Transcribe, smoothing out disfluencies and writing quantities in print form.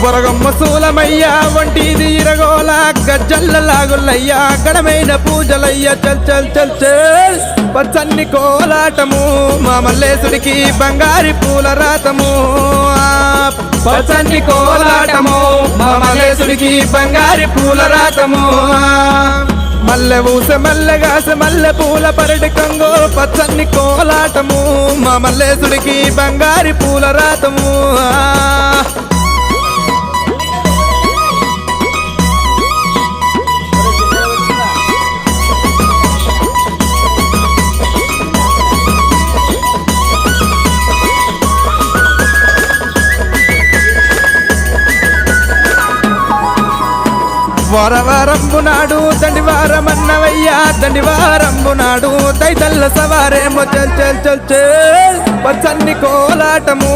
బొరగమ్మ సూలమయ్యా వంటిది ఇరగోల గజ్జల్ల లాగులయ్యా గడమైన పూజలయ్యా చల్ చల్ చల్ చల్ పచ్చన్ని కోలాటము మా మల్లేశుడికి బంగారి పూల రాతము పచ్చన్ని కోలాటము మా మల్లేశుడికి బంగారి పూల రాతము మల్లె ఊస మల్లెగాస మల్లె పూల పరడి కంగో పచ్చన్ని కోలాటము మా మల్లేశుడికి బంగారి పూల రాతము వారవారంబు నాడు దండివారమన్నవయ్యా దండివారంబు నాడు దైతల్ల సవారేమో చల్ చల్ చల్ చల్ పచ్చన్ని కోలాటము